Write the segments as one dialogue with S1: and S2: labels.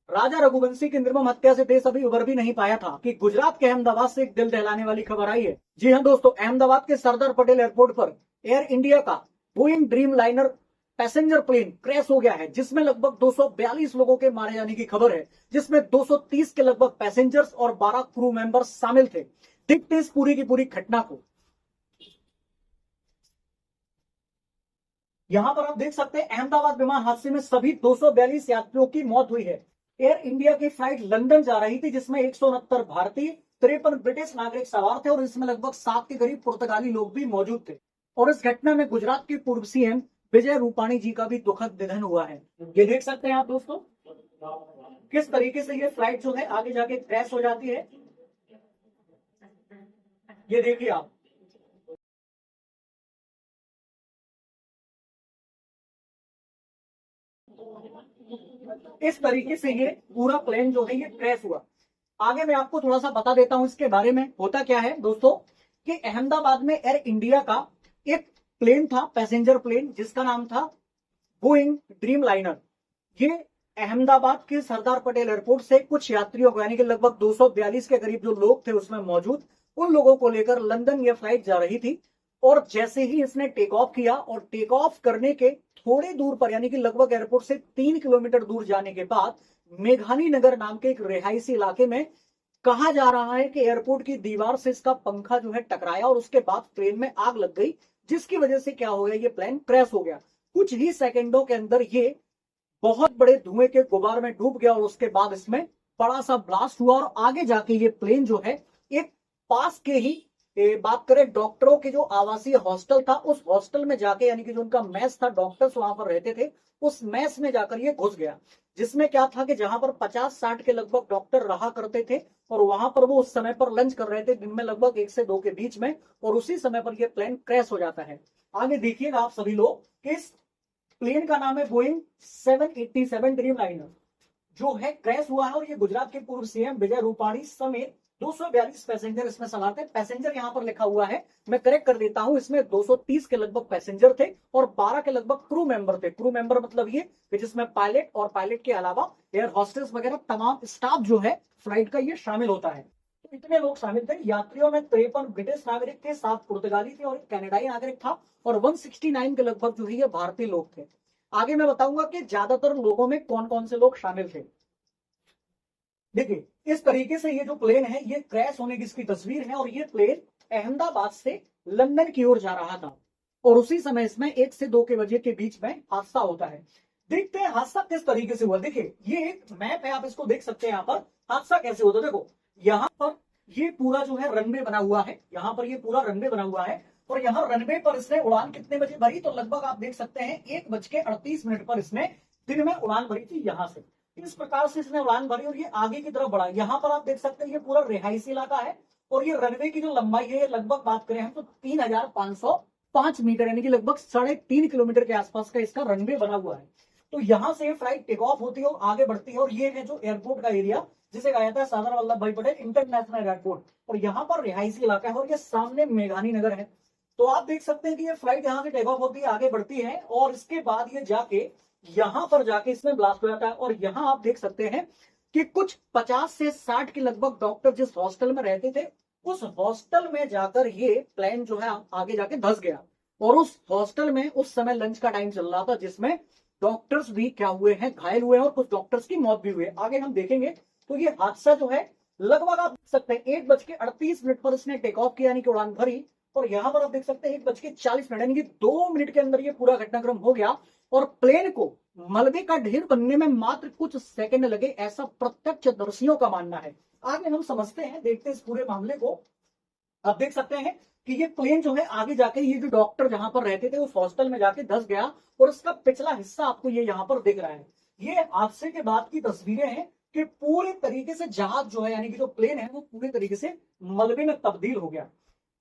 S1: राजा रघुवंशी की निर्मम हत्या से देश अभी उबर भी नहीं पाया था कि गुजरात के अहमदाबाद से एक दिल दहलाने वाली खबर आई है। जी हाँ दोस्तों, अहमदाबाद के सरदार पटेल एयरपोर्ट पर एयर इंडिया का Boeing Dreamliner passenger plane crash हो गया है, जिसमें लगभग 242 लोगों के मारे जाने की खबर है, जिसमें 230 के लगभग पैसेंजर्स और 12 क्रू मेंबर्स शामिल थे। देखते इस पूरी की पूरी घटना को। यहां पर आप देख सकते हैं अहमदाबाद विमान हादसे में सभी 242 यात्रियों की मौत हुई है। एयर इंडिया की फ्लाइट लंदन जा रही थी, जिसमें 169 भारतीय, 53 ब्रिटिश नागरिक सवार थे और इसमें लगभग 7 के करीब पुर्तगाली लोग भी मौजूद थे। और इस घटना में गुजरात के पूर्व सीएम विजय रूपाणी जी का भी दुखद निधन हुआ है। ये देख सकते हैं आप दोस्तों, किस तरीके से ये फ्लाइट जो है आगे जाके क्रैश हो जाती है। ये देखिए आप, इस तरीके से ये पूरा प्लेन जो है ये क्रैश हुआ। आगे मैं आपको थोड़ा सा बता देता हूं इसके बारे में। होता क्या है दोस्तों कि अहमदाबाद में एयर इंडिया का एक प्लेन था, पैसेंजर प्लेन, जिसका नाम था बोइंग ड्रीम लाइनर। ये अहमदाबाद के सरदार पटेल एयरपोर्ट से कुछ यात्रियों को, यानी कि लगभग 242 के करीब जो लोग थे उसमें मौजूद, उन लोगों को लेकर लंदन ये फ्लाइट जा रही थी। और जैसे ही इसने टेक ऑफ किया और टेक ऑफ करने के थोड़े दूर पर, यानी कि लगभग एयरपोर्ट से 3 किलोमीटर दूर जाने के बाद मेघानी नगर नाम के एक रिहायशी इलाके में कहा जा रहा है कि एयरपोर्ट की दीवार से इसका पंखा जो है टकराया और उसके बाद प्लेन में आग लग गई, जिसकी वजह से क्या हो गया, ये प्लेन क्रैश हो गया। कुछ ही सेकंडों के अंदर ये बहुत बड़े धुएं के गुबार में डूब गया और उसके बाद इसमें बड़ा सा ब्लास्ट हुआ और आगे जाके ये प्लेन जो है एक पास के ही बात करें डॉक्टरों के जो आवासीय हॉस्टल था, उस हॉस्टल में जाके, यानी कि जो उनका मेस था, डॉक्टर्स वहां पर रहते थे, उस मेस में जाकर ये घुस गया। जिसमें क्या था कि जहां पर 50-60 के लगभग डॉक्टर रहा करते थे और वहां पर वो उस समय पर लंच कर रहे थे, दिन में लगभग 1 से 2 के बीच में, और उसी समय पर यह प्लेन क्रैश हो जाता है। आगे देखिएगा आप सभी लोग कि इस प्लेन का नाम है बोइंग 787 ड्रीम लाइनर, जो है क्रैश हुआ है। और ये गुजरात के पूर्व सीएम विजय रूपाणी समेत 242 पैसेंजर इसमें सवार थे। पैसेंजर यहां पर लिखा हुआ है, मैं करेक्ट कर देता हूं, इसमें 230 के लगभग पैसेंजर थे और 12 के लगभग क्रू मेंबर थे। क्रू मेंबर मतलब ये कि जिसमें पायलट और पायलट के अलावा एयर हॉस्टेस वगैरह तमाम स्टाफ जो है फ्लाइट का ये शामिल होता है। तो इतने लोग शामिल थे। यात्रियों में 53 ब्रिटिश नागरिक थे, 7 पुर्तगाली थे और एक कनाडाई नागरिक था, और 169 के लगभग जो है ये भारतीय लोग थे। आगे मैं बताऊंगा कि ज्यादातर लोगों में कौन कौन से लोग शामिल थे। देखिए, इस तरीके से ये जो प्लेन है ये क्रैश होने की इसकी तस्वीर है, और ये प्लेन अहमदाबाद से लंदन की ओर जा रहा था और उसी समय इसमें 1 से 2 के बजे के बीच में हादसा होता है। देखते हैं हादसा किस तरीके से हुआ। देखिए, ये एक मैप है, आप इसको देख सकते हैं। यहाँ पर हादसा कैसे होता है, देखो यहाँ पर ये पूरा जो है रनवे बना हुआ है, यहाँ पर ये पूरा रनवे बना हुआ है, और यहाँ रनवे पर इसने उड़ान कितने बजे भरी, तो लगभग आप देख सकते हैं 1:38 पर इसने दिन में उड़ान भरी थी। यहाँ से इस प्रकार से इसने उड़ान भरी और ये आगे की तरफ बढ़ा। यहाँ पर आप देख सकते हैं ये पूरा रिहायशी इलाका है, और ये रनवे की जो लंबाई है लगभग बात करें हम तो 3505 मीटर, यानी कि लगभग 3.5 किलोमीटर के आसपास का इसका रनवे बना हुआ है। तो यहाँ से फ्लाइट टेक ऑफ होती है और आगे बढ़ती है, और ये है जो एयरपोर्ट का एरिया जिसे कहा जाता है सरदार वल्लभ भाई पटेल इंटरनेशनल एयरपोर्ट, और यहाँ पर रिहायशी इलाका है और ये सामने मेघानी नगर है। तो आप देख सकते हैं कि ये फ्लाइट यहाँ से टेक ऑफ होती है, आगे बढ़ती है, और इसके बाद ये जाके यहां पर जाके इसमें ब्लास्ट हो जाता है। और यहां आप देख सकते हैं कि कुछ 50 से 60 के लगभग डॉक्टर जिस हॉस्टल में रहते थे, उस हॉस्टल में जाकर ये प्लेन जो है आगे जाके धंस गया। और उस हॉस्टल में उस समय लंच का टाइम चल रहा था, जिसमें डॉक्टर्स भी क्या हुए हैं, घायल हुए हैं, और कुछ डॉक्टर्स की मौत भी हुई है। आगे हम देखेंगे। तो ये हादसा जो है लगभग आप देख सकते हैं 1:38 पर इसने टेक ऑफ किया, यानी कि उड़ान भरी, और यहां पर आप देख सकते हैं 1:40 यानी कि 2 मिनट के अंदर ये पूरा घटनाक्रम हो गया, और प्लेन को मलबे का ढेर बनने में मात्र कुछ सेकंड लगे, ऐसा प्रत्यक्षदर्शियों का मानना है। आगे हम समझते हैं, देखते हैं इस पूरे मामले को। आप देख सकते हैं कि ये प्लेन जो है आगे जाके ये जो डॉक्टर जहां पर रहते थे उस हॉस्टल में जाके धंस गया, और इसका पिछला हिस्सा आपको ये यहाँ पर दिख रहा है। ये हादसे के बाद की तस्वीरें हैं कि पूरे तरीके से जहाज जो है, यानी कि जो प्लेन है, वो पूरे तरीके से मलबे में तब्दील हो गया।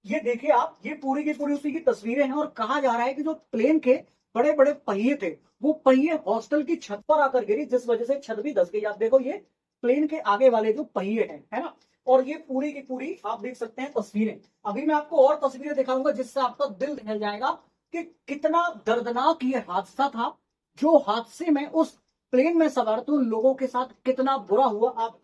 S1: ये देखिए आप, ये पूरी की पूरी उसी की तस्वीरें हैं, और कहा जा रहा है कि जो प्लेन के बड़े बड़े पहिए थे, वो पहिए हॉस्टल की छत पर आकर गिरी, जिस वजह से छत भी धस गई। आप देखो, ये प्लेन के आगे वाले जो पहिए हैं, है ना, और ये पूरी की पूरी आप देख सकते हैं तस्वीरें। अभी मैं आपको और तस्वीरें दिखाऊंगा जिससे आपका दिल दहल जाएगा कि कितना दर्दनाक ये हादसा था, जो हादसे में उस प्लेन में सवार थे उन लोगों के साथ कितना बुरा हुआ, आप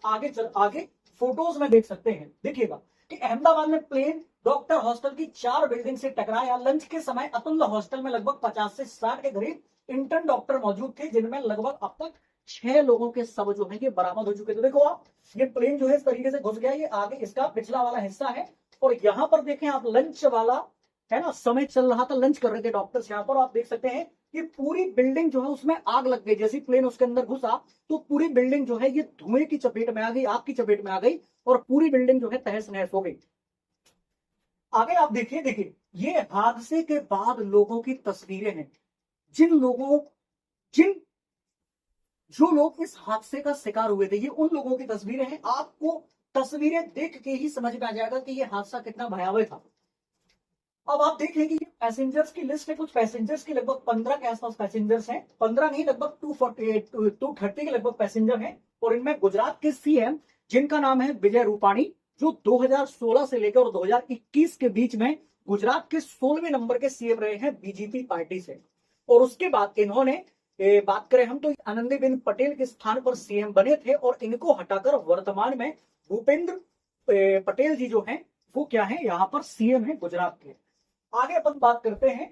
S1: आगे फोटोज में देख सकते हैं। देखिएगा कि अहमदाबाद में प्लेन डॉक्टर हॉस्टल की 4 बिल्डिंग से टकराया। लंच के समय अतुल्य हॉस्टल में लगभग 50 से 60 के करीब इंटर्न डॉक्टर मौजूद थे, जिनमें लगभग अब तक 6 लोगों के शव जो है ये बरामद हो चुके थे। देखो आप, ये प्लेन जो है इस तरीके से घुस गया, ये आगे इसका पिछला वाला हिस्सा है, और यहाँ पर देखें आप लंच वाला है ना, समय चल रहा था, लंच कर रहे थे डॉक्टर्स यहाँ पर। आप देख सकते हैं कि पूरी बिल्डिंग जो है उसमें आग लग गई। जैसे प्लेन उसके अंदर घुसा तो पूरी बिल्डिंग जो है ये धुएं की चपेट में आ गई, आग की चपेट में आ गई, और पूरी बिल्डिंग जो है तहस नहस हो गई। आगे आप देखिए, देखिए ये हादसे के बाद लोगों की तस्वीरें हैं। जिन जो लोग इस हादसे का शिकार हुए थे, ये उन लोगों की तस्वीरें हैं। आपको तस्वीरें देख के ही समझ में आ जाएगा कि ये हादसा कितना भयावह था। अब आप देख लें कि ये पैसेंजर्स की लिस्ट है। कुछ पैसेंजर्स की लगभग 15 के आसपास पैसेंजर्स हैं, 15 नहीं लगभग 230 के लगभग पैसेंजर हैं। और इनमें गुजरात के सीएम जिनका नाम है विजय रूपाणी, जो 2016 से लेकर 2021 के बीच में गुजरात के 16वें नंबर के सीएम रहे हैं बीजेपी पार्टी से। और उसके बाद इन्होंने बात करें हम तो आनंदीबेन पटेल के स्थान पर सीएम बने थे, और इनको हटाकर वर्तमान में भूपेंद्र पटेल जी जो हैं वो क्या है, यहाँ पर सीएम है गुजरात के। आगे अपन बात करते हैं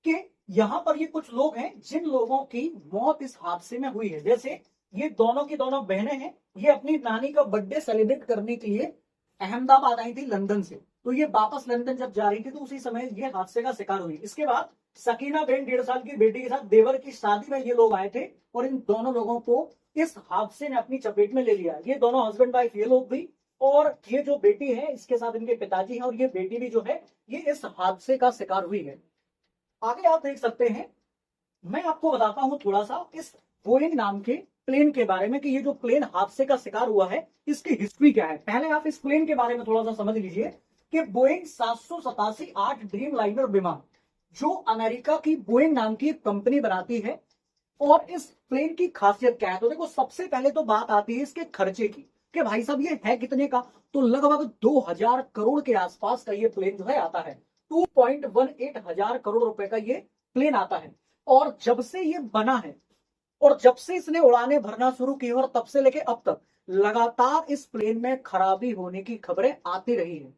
S1: कि यहां पर ये कुछ लोग हैं जिन लोगों की मौत इस हादसे में हुई है। जैसे ये दोनों की दोनों बहनें हैं, ये अपनी नानी का बर्थडे सेलिब्रेट करने के लिए अहमदाबाद आई थी लंदन से। तो ये वापस लंदन जब जा रही थी तो उसी समय ये हादसे का शिकार हुई। इसके बाद सकीना बहन 1.5 साल की बेटी के साथ देवर की शादी में ये लोग आए थे, और इन दोनों लोगों को इस हादसे ने अपनी चपेट में ले लिया। ये दोनों हस्बैंड वाइफ ये लोग भी, और ये जो बेटी है इसके साथ इनके पिताजी हैं, और ये बेटी भी जो है ये इस हादसे का शिकार हुई है। आगे आप देख सकते हैं, मैं आपको बताता हूं थोड़ा सा इस बोइंग नाम के प्लेन के बारे में कि ये जो प्लेन हादसे का शिकार हुआ है इसकी हिस्ट्री क्या है। पहले आप इस प्लेन के बारे में थोड़ा सा समझ लीजिए कि बोइंग 787-8 ड्रीम लाइनर विमान जो अमेरिका की बोइंग नाम की एक कंपनी बनाती है। और इस प्लेन की खासियत क्या है, तो देखो सबसे पहले तो बात आती है इसके खर्चे की कि भाई साहब ये है कितने का, तो लगभग 2000 करोड़ के आसपास का ये प्लेन जो है आता है। 2.18 हजार करोड़ रुपए का ये प्लेन आता है। और जब से ये बना है और जब से इसने उड़ाने भरना शुरू की और तब से लेके अब तक लगातार इस प्लेन में खराबी होने की खबरें आती रही है।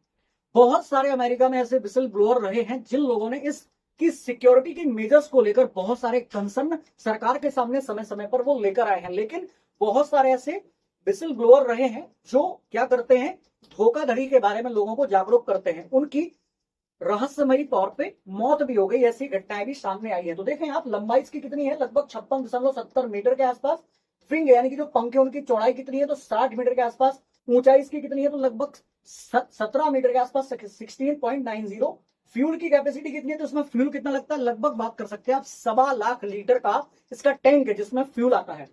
S1: बहुत सारे अमेरिका में ऐसे विसल ब्लोअर रहे हैं जिन लोगों ने इसकी सिक्योरिटी की मेजर्स को लेकर बहुत सारे कंसर्न सरकार के सामने समय समय पर वो लेकर आए हैं। लेकिन बहुत सारे ऐसे विसल ब्लोअर रहे हैं जो क्या करते हैं, धोखाधड़ी के बारे में लोगों को जागरूक करते हैं। उनकी रहस्यमयी तौर पे मौत भी हो गई, ऐसी घटनाएं भी सामने आई है। तो देखें आप, लंबाई इसकी कितनी है, लगभग 56.70 मीटर के आसपास। विंग यानी कि जो पंख है उनकी चौड़ाई कितनी है, तो 60 मीटर के आसपास। ऊंचाई इसकी कितनी है, तो लगभग 17 मीटर के आसपास, 16.90। फ्यूल की कैपेसिटी कितनी है, तो इसमें फ्यूल कितना लगता है, लगभग बात कर सकते हैं आप 1.25 लाख लीटर का इसका टैंक है जिसमें फ्यूल आता है।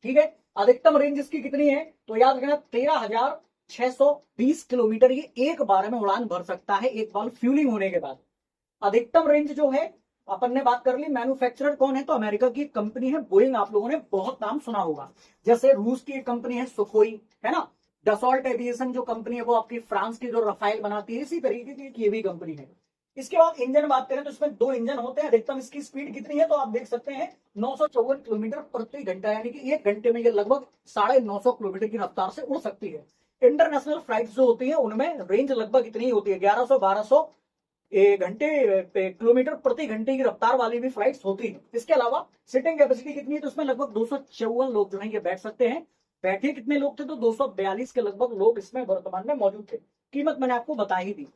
S1: ठीक है, अधिकतम रेंज इसकी कितनी है, तो याद रखना 13,620 किलोमीटर ये एक बार में उड़ान भर सकता है, एक बार फ्यूलिंग होने के बाद। अधिकतम रेंज जो है अपन ने बात कर ली। मैन्युफैक्चरर कौन है, तो अमेरिका की कंपनी है बोइंग। आप लोगों ने बहुत नाम सुना होगा। जैसे रूस की एक कंपनी है सुखोई, है ना। डसॉल्ट एविएशन जो कंपनी है वो आपकी फ्रांस की जो रफाइल बनाती है, इसी तरीके की ये भी कंपनी है। इसके बाद इंजन बात करें तो इसमें 2 इंजन होते हैं। अधिकतम इसकी स्पीड कितनी है, तो आप देख सकते हैं 954 किलोमीटर प्रति घंटा, यानी कि 1 घंटे में ये लगभग 950 किलोमीटर की रफ्तार से उड़ सकती है। इंटरनेशनल फ्लाइट जो होती है उनमें रेंज लगभग इतनी ही होती है, 1100-1200 किलोमीटर प्रति घंटे की रफ्तार वाली भी फ्लाइट्स होती है। इसके अलावा सीटिंग कैपेसिटी कितनी है, तो इसमें लगभग 254 लोग जो है ये बैठ सकते हैं। बैठे कितने लोग थे, तो 242 के लगभग लोग इसमें वर्तमान में मौजूद थे। कीमत मैंने आपको बता ही दी।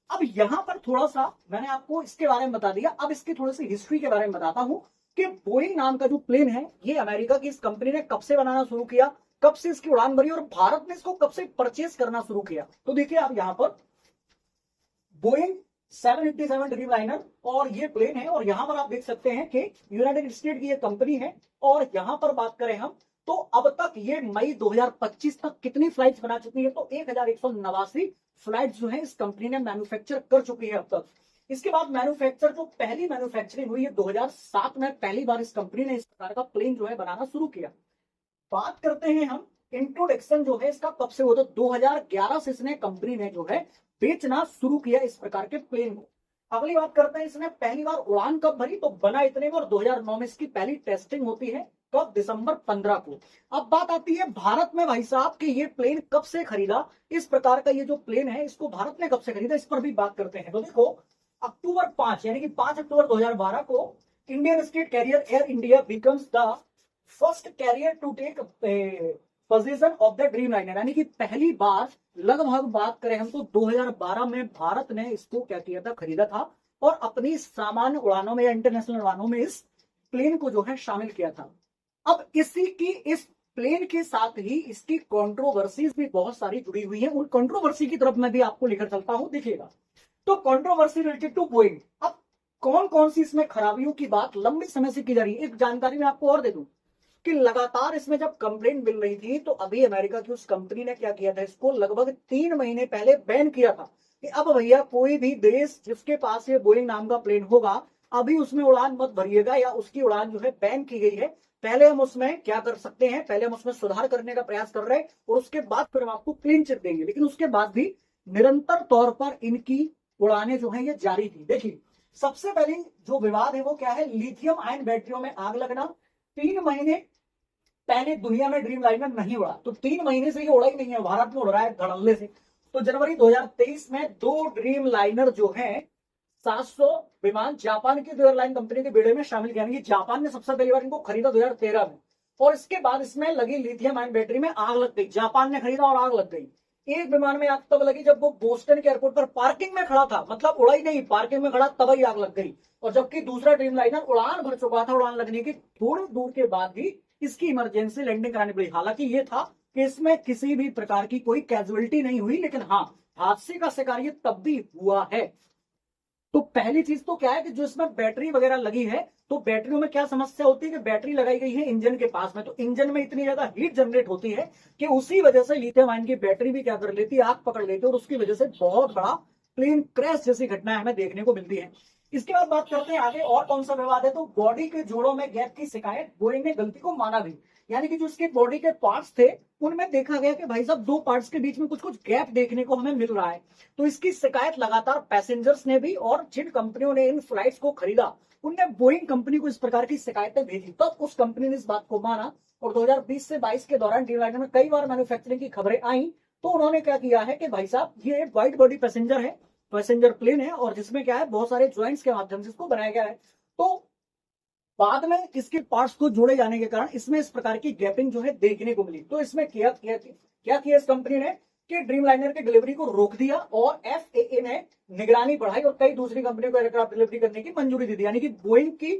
S1: अब यहां पर थोड़ा सा मैंने आपको इसके बारे में बता दिया, अब इसकी थोड़ी सी हिस्ट्री के बारे में बताता हूं कि बोइंग नाम का जो प्लेन है ये अमेरिका की इस कंपनी ने कब से बनाना शुरू किया, कब से इसकी उड़ान भरी, और भारत ने इसको कब से परचेज करना शुरू किया। तो देखिए आप यहां पर बोइंग 787 ड्रीम लाइनर और ये प्लेन है, और यहां पर आप देख सकते हैं कि यूनाइटेड स्टेट की ये कंपनी है। और यहां पर बात करें हम तो अब तक ये मई 2025 तक कितनी फ्लाइट्स बना चुकी है, तो 1189 फ्लाइट्स जो है इस कंपनी ने मैन्युफैक्चर कर चुकी है अब तक। इसके बाद मैन्युफैक्चर जो पहली मैन्युफैक्चरिंग हुई है 2007 में, पहली बार इस कंपनी ने इस प्रकार का प्लेन जो है बनाना शुरू किया। बात करते हैं हम इंट्रोडक्शन जो है इसका कब से हुआ, तो 2011 से इसने कंपनी ने जो है बेचना शुरू किया इस प्रकार के प्लेन को। अगली बात करते हैं इसने पहली बार उड़ान कब भरी, तो बना इतने में, और 2009 में इसकी पहली टेस्टिंग होती है। कब? दिसंबर 15 को। अब बात आती है भारत में भाई साहब कि ये प्लेन कब से खरीदा, इस प्रकार का ये जो प्लेन है इसको भारत ने कब से खरीदा, इस पर भी बात करते हैं। तो देखो अक्टूबर 5 यानी कि 5 अक्टूबर 2012 को Indian state carrier Air India becomes the first carrier to take position of the Dreamliner, यानी कि पहली बार लगभग बात करें हम तो 2012 में भारत ने इसको क्या किया था, खरीदा था और अपनी सामान्य उड़ानों में या इंटरनेशनल उड़ानों में इस प्लेन को जो है शामिल किया था। अब इस प्लेन के साथ ही इसकी कंट्रोवर्सीज भी बहुत सारी जुड़ी हुई है, उन कंट्रोवर्सी की तरफ मैं भी आपको लेकर चलता हूं, देखिएगा। तो कंट्रोवर्सी रिलेटेड टू बोइंग, अब कौन कौन सी इसमें खराबियों की बात लंबे समय से की जा रही है। एक जानकारी मैं आपको और दे दूं कि लगातार इसमें जब कंप्लेंट मिल रही थी तो अभी अमेरिका की उस कंपनी ने क्या किया था, इसको लगभग 3 महीने पहले बैन किया था कि अब भैया कोई भी देश जिसके पास ये बोइंग नाम का प्लेन होगा अभी उसमें उड़ान मत भरिएगा, या उसकी उड़ान जो है बैन की गई है। पहले हम उसमें क्या कर सकते हैं, पहले हम उसमें सुधार करने का प्रयास कर रहे हैं और उसके बाद फिर हम आपको क्लीन चिट देंगे, लेकिन उसके बाद भी निरंतर तौर पर इनकी उड़ानें जो है ये जारी थी। देखिए सबसे पहले जो विवाद है वो क्या है, लिथियम आयन बैटरियों में आग लगना। 3 महीने पहले दुनिया में ड्रीम लाइनर नहीं उड़ा, तो 3 महीने से ये उड़ा ही नहीं है, भारत में उड़ रहा है धड़ल्ले से। तो जनवरी 2023 में 2 ड्रीम लाइनर जो है 700 विमान जापान की एयरलाइन कंपनी के बेड़े में शामिल किया, यानी कि जापान ने सबसे पहली बार इनको खरीदा 2013 में, और इसके बाद इसमें लगी लिथियम आयन बैटरी में आग लग गई, जापान ने खरीदा और आग लग गई। एक विमान में आग तब लगी जब वो बोस्टन के एयरपोर्ट पर पार्किंग में खड़ा था, मतलब उड़ा ही नहीं, पार्किंग में खड़ा तब ही आग लग गई। और जबकि दूसरा ड्रीम लाइनर उड़ान भर चुका था, उड़ान लगने की थोड़ी दूर के बाद भी इसकी इमरजेंसी लैंडिंग करानी पड़ी। हालांकि ये था कि इसमें किसी भी प्रकार की कोई कैजुअलिटी नहीं हुई, लेकिन हाँ हादसे का शिकार ये तब भी हुआ है। तो पहली चीज तो क्या है कि जो इसमें बैटरी वगैरह लगी है, तो बैटरियों में क्या समस्या होती है कि बैटरी लगाई गई है इंजन के पास में, तो इंजन में इतनी ज्यादा हीट जनरेट होती है कि उसी वजह से लिथियम आयन की बैटरी भी क्या कर लेती है, आग पकड़ लेती है, और उसकी वजह से बहुत बड़ा प्लेन क्रैश जैसी घटनाएं हमें देखने को मिलती है। इसके बाद बात करते हैं आगे और कौन सा विवाद है, तो बॉडी के जोड़ों में गैप की शिकायत, बोइंग ने गलती को माना भी, यानी कि जो इसके बॉडी के पार्ट्स थे उनमें देखा गया कि भाई साहब 2 पार्ट्स के बीच में कुछ कुछ गैप देखने को हमें मिल रहा है। तो इसकी शिकायत लगातार पैसेंजर्स ने भी, और जिन कंपनियों ने इन फ्लाइट्स को खरीदा उनने बोइंग कंपनी को इस प्रकार की शिकायतें भेजी, तब तो उस कंपनी ने इस बात को माना। और 2020 से 22 के दौरान ड्रीमलाइनर में कई बार मैन्युफैक्चरिंग की खबरें आई, तो उन्होंने क्या किया है कि भाई साहब ये वाइड बॉडी पैसेंजर प्लेन है, और जिसमें क्या है बहुत सारे ज्वाइंट्स के माध्यम से इसको बनाया गया है। तो बाद में इसके पार्ट्स को जोड़े जाने के कारण इसमें इस प्रकार की गैपिंग जो है देखने को मिली। तो इसमें क्या किया इस कंपनी ने कि ड्रीम लाइनर की डिलीवरी को रोक दिया, और FAA ने निगरानी बढ़ाई और कई दूसरी कंपनियों को एयरक्राफ्ट डिलीवरी करने की मंजूरी दी थी, यानी कि बोइंग की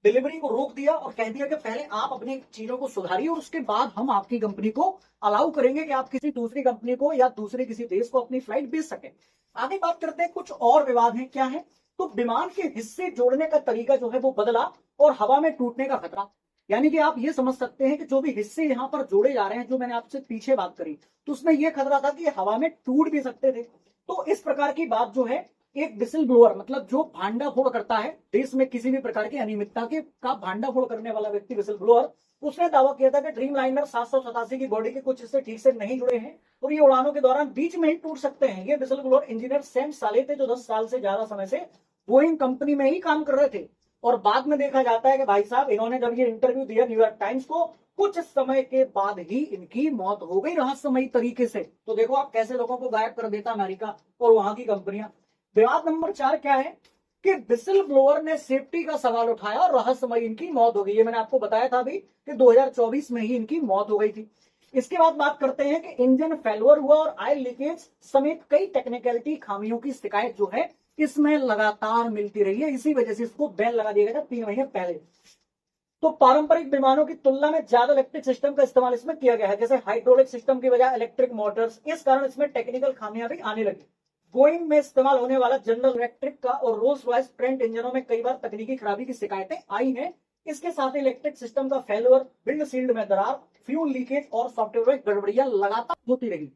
S1: डिलीवरी को रोक दिया और कह दिया कि पहले आप अपनी चीजों को सुधारिए और उसके बाद हम आपकी कंपनी को अलाउ करेंगे कि आप किसी दूसरी कंपनी को या दूसरे किसी देश को अपनी फ्लाइट भेज सके। आगे बात करते हैं, कुछ और विवाद है, क्या है, तो विमान के हिस्से जोड़ने का तरीका जो है वो बदला और हवा में टूटने का खतरा। यानी कि आप ये समझ सकते हैं कि जो भी हिस्से यहाँ पर जोड़े जा रहे हैं, जो मैंने आपसे पीछे बात करी, तो उसमें यह खतरा था कि हवा में टूट भी सकते थे। तो इस प्रकार की बात जो है, एक विसिल ब्लोअर मतलब जो भांडाफोड़ करता है देश में किसी भी प्रकार की अनियमितता के का भांडाफोड़ करने वाला व्यक्ति विसिल ब्लोअर, उसने दावा किया था कि ड्रीम लाइनर 787 की बॉडी के कुछ हिस्से ठीक से नहीं जुड़े हैं और ये उड़ानों के दौरान बीच में ही टूट सकते हैं। ये विसिल ब्लोअर इंजीनियर सैम साले थे, जो 10 साल से ज्यादा समय से बोइंग कंपनी में ही काम कर रहे थे। और बाद में देखा जाता है कि भाई साहब इन्होंने जब ये इंटरव्यू दिया न्यूयॉर्क टाइम्स को, कुछ समय के बाद ही इनकी मौत हो गई रहस्यमयी तरीके से। तो देखो आप कैसे लोगों को गायब कर देता अमेरिका और वहां की कंपनियां। विवाद नंबर 4 क्या है कि विसिल ब्लोअर ने सेफ्टी का सवाल उठाया और रहस्यमयी इनकी मौत हो गई। ये मैंने आपको बताया था अभी कि 2024 में ही इनकी मौत हो गई थी। इसके बाद बात करते हैं कि इंजन फेलुअर हुआ और ऑयल लीकेज समेत कई टेक्निकलिटी खामियों की शिकायत जो है इसमें लगातार मिलती रही है। इसी वजह से इसको बैन लगा दिया गया था 3 महीने पहले। तो पारंपरिक विमानों की तुलना में ज्यादा इलेक्ट्रिक सिस्टम का इस्तेमाल इसमें किया गया है, जैसे हाइड्रोलिक सिस्टम की बजाय इलेक्ट्रिक मोटर्स। इस कारण इसमें टेक्निकल खामियां भी आने लगी। बोइंग में इस्तेमाल होने वाला जनरल इलेक्ट्रिक का और रोल्स रॉयस ट्रेंट इंजनों में कई बार तकनीकी खराबी की शिकायतें आई हैं। इसके साथ ही इलेक्ट्रिक सिस्टम का फेल्योर, विंड शील्ड में दरार, फ्यूल लीकेज और सॉफ्टवेयर में गड़बड़ियां लगातार होती रही।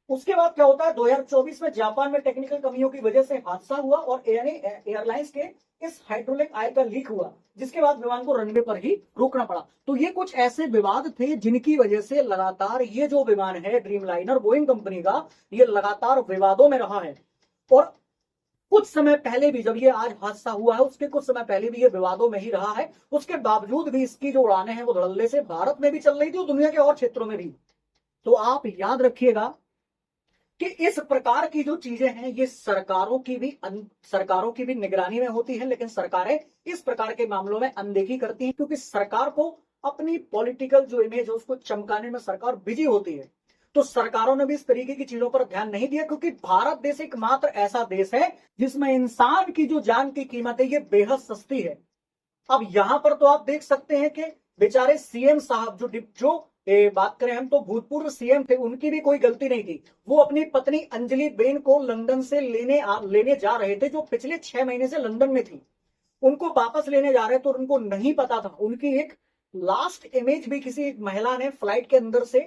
S1: उसके बाद क्या होता है, 2024 में जापान में टेक्निकल कमियों की वजह से हादसा हुआ और एयरलाइंस के इस हाइड्रोलिक ऑयल का लीक हुआ, जिसके बाद विमान को रनवे पर ही रोकना पड़ा। तो ये कुछ ऐसे विवाद थे जिनकी वजह से लगातार ये जो विमान है ड्रीम लाइनर बोइंग कंपनी का, ये लगातार विवादों में रहा है। और कुछ समय पहले भी, जब ये आज हादसा हुआ है उसके कुछ समय पहले भी ये विवादों में ही रहा है। उसके बावजूद भी इसकी जो उड़ानें हैं वो धड़ल्ले से भारत में भी चल रही थी और दुनिया के और क्षेत्रों में भी। तो आप याद रखिएगा कि इस प्रकार की जो चीजें हैं ये सरकारों की भी निगरानी में होती है, लेकिन सरकारें इस प्रकार के मामलों में अनदेखी करती हैं, क्योंकि सरकार को अपनी पॉलिटिकल जो इमेज है उसको चमकाने में सरकार बिजी होती है। तो सरकारों ने भी इस तरीके की चीजों पर ध्यान नहीं दिया, क्योंकि भारत देश एकमात्र ऐसा देश है जिसमें इंसान की जो जान की कीमत है ये बेहद सस्ती है। अब यहां पर तो आप देख सकते हैं कि बेचारे सीएम साहब जो बात करें हम तो भूतपूर्व सीएम थे, उनकी भी कोई गलती नहीं थी। वो अपनी पत्नी अंजलि बेन को लंदन से लेने जा रहे थे, जो पिछले 6 महीने से लंदन में थी। उनको वापस लेने जा रहे तो उनको नहीं पता था, उनकी एक लास्ट इमेज भी किसी महिला ने फ्लाइट के अंदर से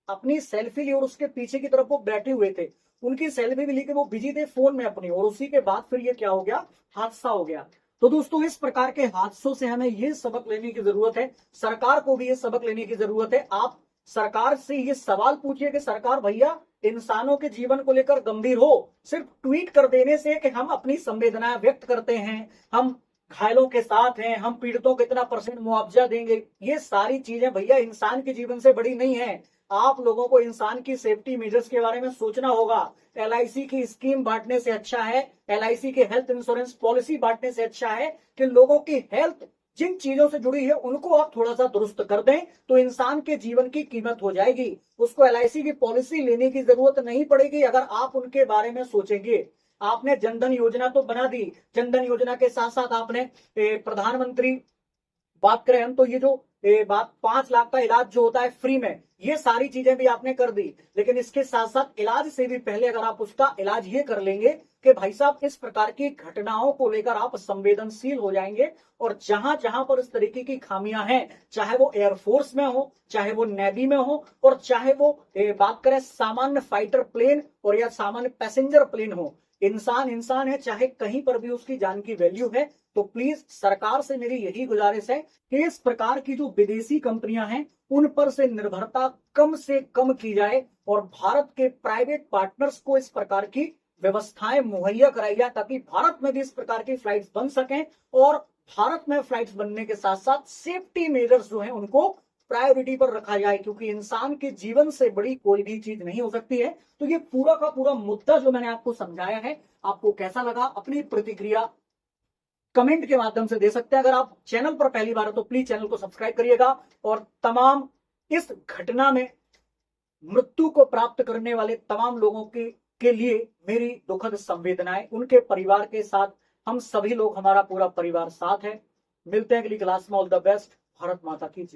S1: अपनी सेल्फी ली और उसके पीछे की तरफ वो बैठे हुए थे, उनकी सेल्फी भी ली कि वो बिजी थे फोन में अपनी, और उसी के बाद फिर ये क्या हो गया, हादसा हो गया। तो दोस्तों इस प्रकार के हादसों से हमें ये सबक लेने की जरूरत है, सरकार को भी ये सबक लेने की जरूरत है। आप सरकार से ये सवाल पूछिए कि सरकार भैया इंसानों के जीवन को लेकर गंभीर हो। सिर्फ ट्वीट कर देने से कि हम अपनी संवेदनाएं व्यक्त करते हैं, हम घायलों के साथ हैं, हम पीड़ितों को इतना % मुआवजा देंगे, ये सारी चीजें भैया इंसान के जीवन से बड़ी नहीं है। आप लोगों को इंसान की सेफ्टी मेजर्स के बारे में सोचना होगा। LIC की स्कीम बांटने से अच्छा है, LIC की हेल्थ इंश्योरेंस पॉलिसी बांटने से अच्छा है कि लोगों की हेल्थ जिन चीजों से जुड़ी है उनको आप थोड़ा सा दुरुस्त कर दें, तो इंसान के जीवन की कीमत हो जाएगी। उसको LIC की पॉलिसी लेने की जरूरत नहीं पड़ेगी अगर आप उनके बारे में सोचेंगे। आपने जनधन योजना तो बना दी, जनधन योजना के साथ साथ आपने प्रधानमंत्री बात करें हम तो ये जो बात 5 लाख का इलाज जो होता है फ्री में, ये सारी चीजें भी आपने कर दी। लेकिन इसके साथ साथ इलाज से भी पहले अगर आप उसका इलाज ये कर लेंगे कि भाई साहब इस प्रकार की घटनाओं को लेकर आप संवेदनशील हो जाएंगे, और जहां जहां पर इस तरीके की खामियां हैं, चाहे वो एयरफोर्स में हो, चाहे वो नेवी में हो, और चाहे वो बात करें सामान्य फाइटर प्लेन और या सामान्य पैसेंजर प्लेन हो, इंसान इंसान है, चाहे कहीं पर भी उसकी जान की वैल्यू है। तो प्लीज सरकार से मेरी यही गुजारिश है कि इस प्रकार की जो विदेशी कंपनियां हैं उन पर से निर्भरता कम से कम की जाए, और भारत के प्राइवेट पार्टनर्स को इस प्रकार की व्यवस्थाएं मुहैया कराई जाए, ताकि भारत में भी इस प्रकार की फ्लाइट्स बन सकें, और भारत में फ्लाइट्स बनने के साथ साथ सेफ्टी मेजर्स जो हैं उनको प्रायोरिटी पर रखा जाए, क्योंकि इंसान के जीवन से बड़ी कोई भी चीज नहीं हो सकती है। तो ये पूरा का पूरा मुद्दा जो मैंने आपको समझाया है, आपको कैसा लगा, अपनी प्रतिक्रिया कमेंट के माध्यम से दे सकते हैं। अगर आप चैनल पर पहली बार हो तो प्लीज चैनल को सब्सक्राइब करिएगा, और तमाम इस घटना में मृत्यु को प्राप्त करने वाले तमाम लोगों के लिए मेरी दुखद संवेदनाएं, उनके परिवार के साथ हम सभी लोग, हमारा पूरा परिवार साथ है। मिलते हैं अगली क्लास में। All the best. भारत माता की जय।